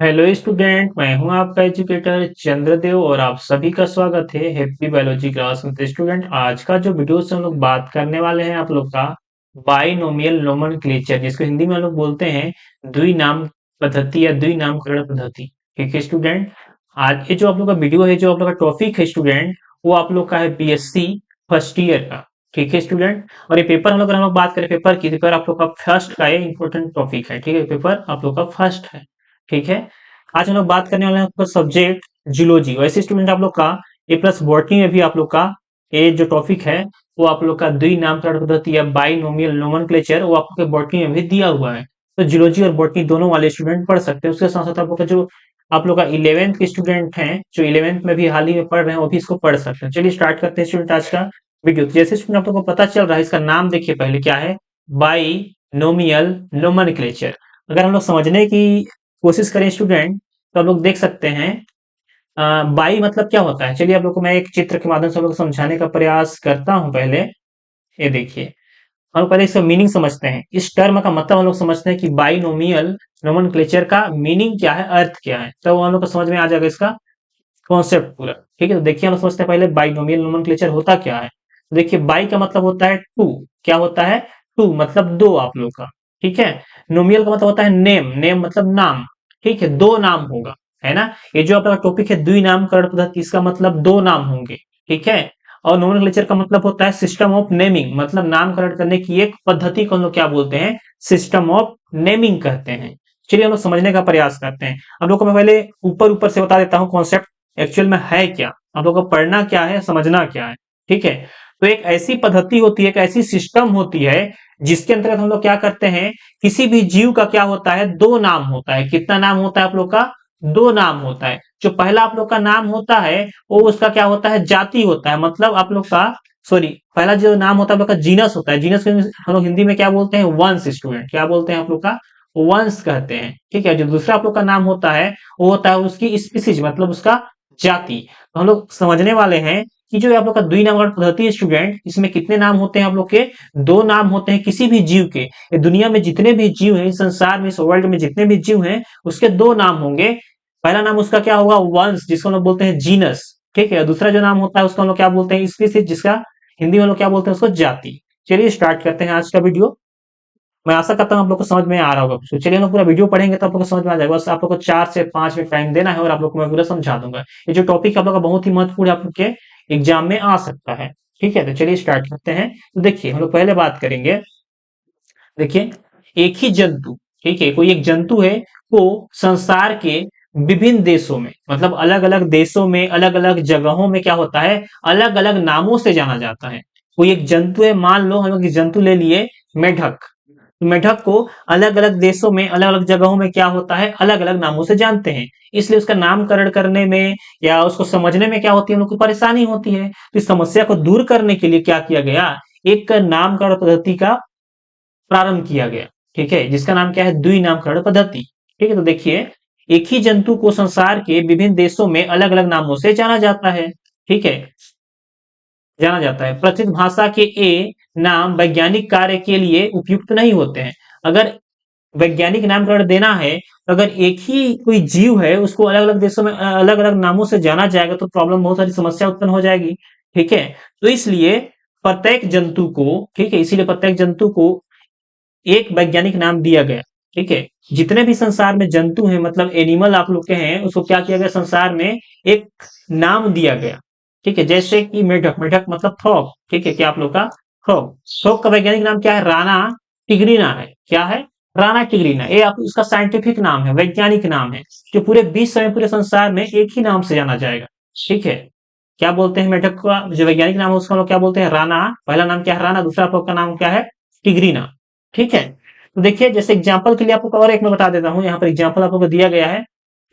Hello student, मैं हूं आपका एजुकेटर चंद्रदेव और आप सभी का स्वागत है हैप्पी बायोलॉजी क्लास में। तो स्टूडेंट, आज का जो वीडियो से हम लोग बात करने वाले हैं आप लोग का बाइनोमियल नोमेनक्लेचर, जिसको हिंदी में हम लोग बोलते हैं द्विनाम पद्धति या द्विनामकरण पद्धति। ठीक है स्टूडेंट, आज ये जो आप लोग का वीडियो है, जो आप लोग का टॉपिक है स्टूडेंट, वो आप लोग का है बीएससी फर्स्ट ईयर का। ठीक है स्टूडेंट, और ये पेपर हम लोग बात करें पेपर की, पेपर आप लोग का फर्स्ट का ये इंपॉर्टेंट टॉपिक है। ठीक है, पेपर आप लोग का फर्स्ट है। ठीक है, आज हम लोग बात करने वाले हैं आपका सब्जेक्ट जियोलॉजी। वैसे स्टूडेंट आप लोग का ए प्लस बॉटनी में भी आप लोग का ये जो टॉपिक है वो आप लोग का द्विनामकरण पद्धति या बाइनोमियल नोमेनक्लेचर वो आपके बॉटनी में भी दिया हुआ है। तो जियोलॉजी और बॉटनी दोनों वाले स्टूडेंट पढ़ सकते हैं। उसके साथ साथ आप लोग का जो आप लोग का 11th के स्टूडेंट हैं, जो 11th में भी हाल ही में पढ़ रहे हैं, वो भी इसको पढ़ सकते हैं। चलिए स्टार्ट करते हैं स्टूडेंट आज का वीडियो। तो जैसे स्टूडेंट आप लोग को पता चल रहा है, इसका नाम देखिए पहले क्या है, बाइनोमियल नोमेनक्लेचर। अगर हम लोग समझने की कोशिश करें स्टूडेंट, तो आप लोग देख सकते हैं बाई मतलब क्या होता है। चलिए आप लोग को मैं एक चित्र के माध्यम से आप लोग को समझाने का प्रयास करता हूं। पहले ये देखिए, हम लोग पहले इसका मीनिंग समझते हैं। इस टर्म का मतलब हम लोग समझते हैं कि बाइनोमियल नोमेनक्लेचर का मीनिंग क्या है, अर्थ क्या है, तो हम लोग को समझ में आ जाएगा इसका कॉन्सेप्ट पूरा। ठीक है, तो देखिए हम लोग समझते हैं पहले बाइनोमियल नोमेनक्लेचर होता क्या है। तो देखिए, बाई का मतलब होता है टू। क्या होता है? टू मतलब दो आप लोग का। ठीक है, नोमियल का मतलब होता है नेम। नेम मतलब नाम। ठीक है, दो नाम होगा, है ना। ये जो आपका टॉपिक है द्विनामकरण पद्धति, इसका मतलब दो नाम होंगे। ठीक है, और नोमेनक्लेचर का मतलब होता है सिस्टम ऑफ नेमिंग, मतलब नामकरण करने की एक पद्धति को हम लोग क्या बोलते हैं, सिस्टम ऑफ नेमिंग कहते हैं। चलिए हम लोग समझने का प्रयास करते हैं। हम लोग को मैं पहले ऊपर ऊपर से बता देता हूँ कॉन्सेप्ट एक्चुअल में है क्या, आप लोग को पढ़ना क्या है, समझना क्या है। ठीक है, तो एक ऐसी पद्धति होती है, एक ऐसी सिस्टम होती है जिसके अंतर्गत हम लोग क्या करते हैं, किसी भी जीव का क्या होता है, दो नाम होता है। कितना नाम होता है आप लोग का? दो नाम होता है। जो पहला आप लोग का नाम होता है वो उसका क्या होता है, जाति होता है। मतलब आप लोग का, सॉरी, पहला जो नाम होता है आप लोग का जीनस होता है। जीनस को हम लोग हिंदी में क्या बोलते हैं, वंश। स्टूडेंट क्या बोलते हैं आप लोग का, वंश कहते हैं। ठीक है, जो दूसरा आप लोग का नाम होता है वो होता है उसकी स्पीसीज, मतलब उसका जाति। तो हम लोग समझने वाले हैं कि जो आप लोग का द्विनामकरण पद्धति है स्टूडेंट, इसमें कितने नाम होते हैं आप लोग के, दो नाम होते हैं किसी भी जीव के। ये दुनिया में जितने भी जीव हैं, इस संसार में, इस वर्ल्ड में जितने भी जीव हैं, उसके दो नाम होंगे। पहला नाम उसका क्या होगा, वंश, जिसको हम लोग बोलते हैं जीनस। ठीक है, दूसरा जो नाम होता है उसको हम लोग क्या बोलते हैं, स्पीसीज, जिसका हिंदी में हम लोग क्या बोलते हैं, उसको जाति। चलिए स्टार्ट करते हैं आज का वीडियो। मैं आशा करता हूँ आप लोग को समझ में आ रहा होगा। तो चलिए हम लोग पूरा वीडियो पढ़ेंगे तो आप लोग को समझ में आ जाएगा। बस आप लोग को 4 से 5 मिनट टाइम देना है और आप लोग को मैं पूरा समझा दूंगा। ये जो टॉपिक आप लोग का बहुत ही महत्वपूर्ण है, आप लोग के एग्जाम में आ सकता है। ठीक है, तो चलिए स्टार्ट करते हैं। तो देखिए हम लोग पहले बात करेंगे। देखिए, एक ही जंतु, ठीक है, कोई एक जंतु है, वो संसार के विभिन्न देशों में, मतलब अलग अलग देशों में, अलग अलग जगहों में क्या होता है, अलग अलग नामों से जाना जाता है। कोई एक जंतु है, मान लो हम लोग जंतु ले लिए मेढक। तो मेढक को अलग अलग देशों में, अलग अलग जगहों में क्या होता है, अलग अलग नामों से जानते हैं। इसलिए उसका नामकरण करने में या उसको समझने में क्या होती है, हम लोग को परेशानी होती है। तो इस समस्या को दूर करने के लिए क्या किया गया, एक नामकरण पद्धति का प्रारंभ किया गया। ठीक है, जिसका नाम क्या है, द्विनामकरण पद्धति। ठीक है, तो देखिए, एक ही जंतु को संसार के विभिन्न देशों में अलग अलग नामों से जाना जाता है। ठीक है, जाना जाता है। प्रचलित भाषा के ए नाम वैज्ञानिक कार्य के लिए उपयुक्त नहीं होते हैं। अगर वैज्ञानिक नामकरण देना है, तो अगर एक ही कोई जीव है उसको अलग अलग देशों में अलग अलग नामों से जाना जाएगा तो प्रॉब्लम, बहुत सारी समस्या उत्पन्न हो जाएगी। ठीक है, तो इसलिए प्रत्येक जंतु को, ठीक है, इसीलिए प्रत्येक जंतु को एक वैज्ञानिक नाम दिया गया। ठीक है, जितने भी संसार में जंतु हैं, मतलब एनिमल आप लोग के हैं, उसको क्या किया गया, संसार में एक नाम दिया गया। ठीक है, जैसे कि मेढक, मेढक मतलब फ्रॉग। ठीक है, क्या आप लोग का, फ्रॉग। फ्रॉग का वैज्ञानिक नाम क्या है, राना टिग्रीना है। क्या है, राना टिग्रीना। ये आप उसका साइंटिफिक नाम है, वैज्ञानिक नाम है, जो पूरे विश्व में, पूरे संसार में एक ही नाम से जाना जाएगा। ठीक है, क्या बोलते हैं, मेढक का जो वैज्ञानिक नाम है उसका हम लोग क्या बोलते हैं, राना। पहला नाम क्या है, राना, दूसरा फ्रॉग का नाम क्या है, टिग्रीना। ठीक है, तो देखिए, जैसे एग्जांपल के लिए आपको और एक मैं बता देता हूं, यहाँ पर एग्जांपल आप लोग को दिया गया है।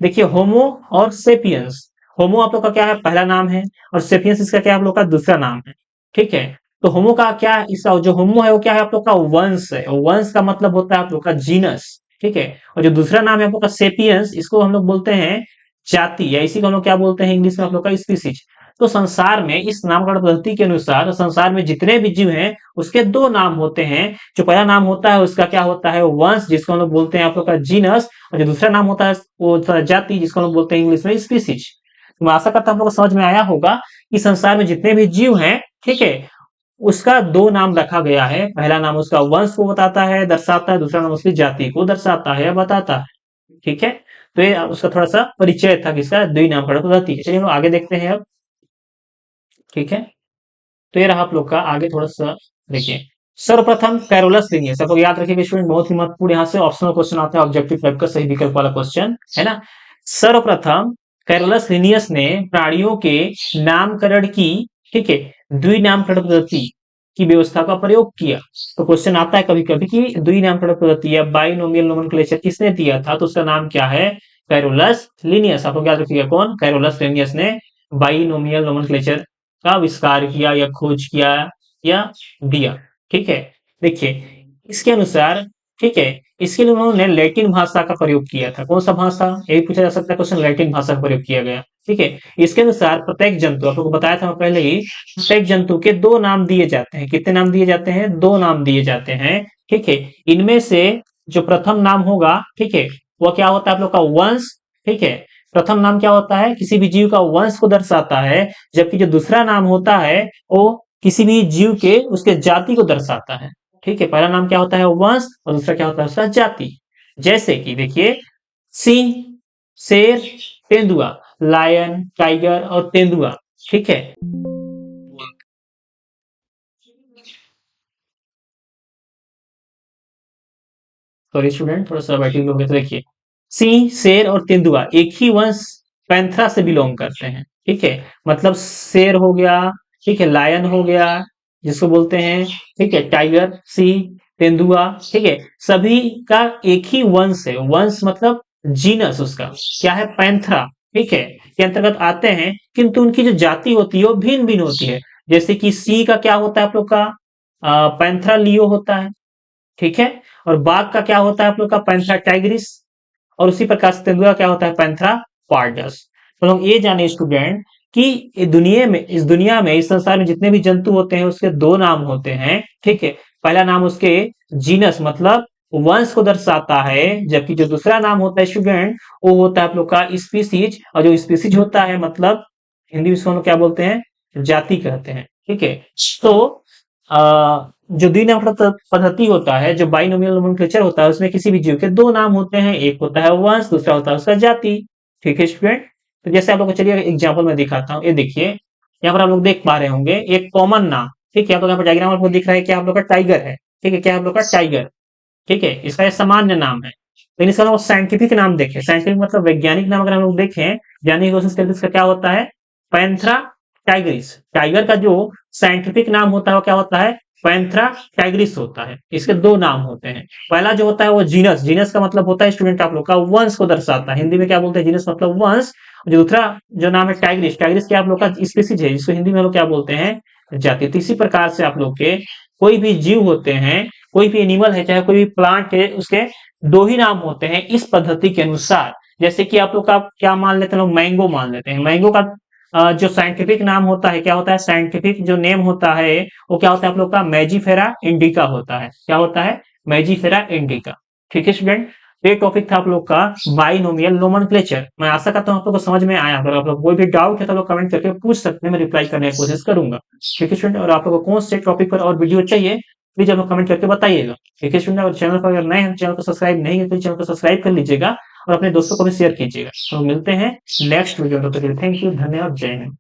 देखिए, होमो और सेपियंस। होमो आप लोग का क्या है, पहला नाम है, और सेपियंस इसका क्या है, आप लोग का दूसरा नाम है। ठीक है, तो होमो का क्या है, इसका जो होमो है वो क्या है, आप लोग का वंश है। वंश का मतलब होता है आप लोग का जीनस। ठीक है, और जो दूसरा नाम है आप लोग का सेपियंस, इसको हम लोग बोलते हैं जाति, या इसी को हम लोग क्या बोलते हैं इंग्लिश में आप लोग का स्पीसीज। तो संसार में इस नामकरण पद्धति के अनुसार संसार में जितने भी जीव हैं उसके दो नाम होते हैं। जो पहला नाम होता है उसका क्या होता है, वंश, जिसको हम लोग बोलते हैं आप लोग का जीनस, और जो दूसरा नाम होता है वो होता है जाति, जिसको हम लोग बोलते हैं इंग्लिश में स्पीसीज। तो मैं आशा करता हूं आप लोग को समझ में आया होगा कि संसार में जितने भी जीव हैं, ठीक है, उसका दो नाम रखा गया है। पहला नाम उसका वंश को बताता है, दर्शाता है, दूसरा नाम उसकी जाति को दर्शाता है, बताता है। ठीक है, तो ये उसका थोड़ा सा परिचय था किसका, द्विनामकरण पद्धति। चलिए हम लोग आगे देखते हैं अब। ठीक है, तो ये रहा आप लोग का। आगे थोड़ा सा देखिए, सर्वप्रथम कैरोलस लिनियस। आप लोग याद रखिएगा स्टूडेंट, बहुत ही महत्वपूर्ण यहाँ से ऑप्शनल क्वेश्चन आता है, ऑब्जेक्टिव टाइप का सही विकल्प वाला क्वेश्चन है ना। सर्वप्रथम कैरोलस लिनियस ने प्राणियों के नामकरण की, ठीक है, द्विनामकरण पद्धति की व्यवस्था का प्रयोग किया। तो क्वेश्चन आता है कभी कभी कि द्विनामकरण पद्धति या बाइनोमियल नोमेनक्लेचर किसने दिया था, तो उसका नाम क्या है, कैरोलस लिनियस। आप लोग याद रखिएगा कौन, कैरोलस लिनियस ने बाइनोमियल नोमेनक्लेचर का आविष्कार किया या खोज किया या दिया। ठीक है, देखिए इसके अनुसार, ठीक है, इसके लिए उन्होंने लैटिन भाषा का प्रयोग किया था। कौन सा भाषा, यही पूछा जा सकता है क्वेश्चन, लैटिन भाषा का प्रयोग किया गया। ठीक है, इसके अनुसार प्रत्येक जंतु, आप लोगों को बताया था मैं पहले ही, प्रत्येक जंतु के दो नाम दिए जाते हैं। कितने नाम दिए जाते हैं, दो नाम दिए जाते हैं। ठीक है, इनमें से जो प्रथम नाम होगा, ठीक है, वह क्या होता है आप लोग का वंश। ठीक है, प्रथम नाम क्या होता है, किसी भी जीव का वंश को दर्शाता है, जबकि जो दूसरा नाम होता है वो किसी भी जीव के उसके जाति को दर्शाता है। ठीक है, पहला नाम क्या होता है वंश और दूसरा क्या होता है उसका जाति। जैसे कि देखिए, सिंह, शेर, तेंदुआ, लायन, टाइगर और तेंदुआ। ठीक है, सॉरी स्टूडेंट, थोड़ा सा बैठिंग हो गया। तो देखिए, सिंह, शेर और तेंदुआ एक ही वंश पैंथरा से बिलोंग करते हैं। ठीक है, मतलब शेर हो गया, ठीक है, लायन हो गया जिसको बोलते हैं, ठीक है, टाइगर, सिंह, तेंदुआ, ठीक है, सभी का एक ही वंश है। वंश मतलब जीनस उसका क्या है, पैंथरा। ठीक है, के अंतर्गत आते हैं, किंतु उनकी जो जाति होती है वो भिन्न भिन्न होती है। जैसे कि सिंह का क्या होता है आप लोग का, पैंथरा लियो होता है। ठीक है, और बाघ का क्या होता है आप लोग का, पैंथरा टाइग्रिस। और उसी प्रकार से तेंदुआ क्या होता है, पैंथरा पार्डस। तो हम ये जाने स्टूडेंट कि इस दुनिया में, इस संसार में जितने भी जंतु होते हैं उसके दो नाम होते हैं। ठीक है, पहला नाम उसके जीनस मतलब वंश को दर्शाता है, जबकि जो दूसरा नाम होता है स्टूडेंट वो होता है आप लोग का स्पीसीज। और जो स्पीसीज होता है मतलब हिंदी में इसको हम क्या बोलते हैं, जाति कहते हैं। ठीक है, तो जो द्विनाम पद्धति होता है, जो बाइनोमियल नोमेनक्लेचर होता है, उसमें किसी भी जीव के दो नाम होते हैं, एक होता है वंश, दूसरा होता है उसका जाति। ठीक है स्टूडेंट, तो जैसे आप लोग को चलिए एग्जांपल में दिखाता हूँ। ये देखिए, यहाँ पर आप लोग देख पा रहे होंगे एक कॉमन नाम। ठीक है, आप लोग यहाँ पर डायग्राम आपको दिख रहा है, क्या आप लोग का टाइगर है। ठीक है, क्या आप लोग का टाइगर। ठीक है, इसका सामान्य नाम है। लेकिन इसका हम साइंटिफिक नाम देखें, साइंटिफिक मतलब वैज्ञानिक नाम अगर हम लोग देखें, जानने की कोशिश करें, इसका क्या होता है, पैंथरा टाइग्रिस। टाइगर का जो साइंटिफिक नाम होता है वो क्या होता है, पैंथरा टाइग्रिस होता है। इसके दो नाम होते हैं। पहला जो होता है वो जीनस, जीनस का मतलब होता है स्टूडेंट आप लोग का वंश को दर्शाता है। हिंदी में क्या बोलते हैं, जीनस मतलब वंश। जो दूसरा जो नाम है टाइग्रिस, टाइग्रिस क्या आप लोग का स्पीसीज है, जिसको हिंदी में लोग क्या बोलते हैं, जाति। तो इसी प्रकार से आप लोग के कोई भी जीव होते हैं, कोई भी एनिमल है, चाहे कोई भी प्लांट है, उसके दो ही नाम होते हैं इस पद्धति के अनुसार। जैसे कि आप लोग का क्या मान लेते हैं लोग, मैंगो मान लेते हैं। मैंगो का जो साइंटिफिक नाम होता है, क्या होता है, साइंटिफिक जो नेम होता है वो क्या होता है आप लोग का, मैजीफेरा इंडिका होता है। क्या होता है, मैजीफेरा इंडिका। ठीक है स्टूडेंट, ये टॉपिक था आप लोग का बाइनोमियल नोमेनक्लेचर। मैं आशा करता हूँ आप लोग को समझ में आया। अगर आप लोग कोई भी डाउट है तो लोग कमेंट करके पूछ सकते हैं, मैं रिप्लाई करने की कोशिश करूंगा। ठीक है स्टूडेंट, और आप लोग को कौन से टॉपिक पर और वीडियो चाहिए प्लीज आप लोग कमेंट करके बताइएगा। ठीक है स्टूडेंट, और चैनल पर अगर नए हैं, चैनल को सब्सक्राइब नहीं है तो चैनल को सब्सक्राइब कर लीजिएगा और अपने दोस्तों को भी शेयर कीजिएगा। तो मिलते हैं नेक्स्ट वीडियो में, तो थैंक यू, धन्यवाद, जय हिंद।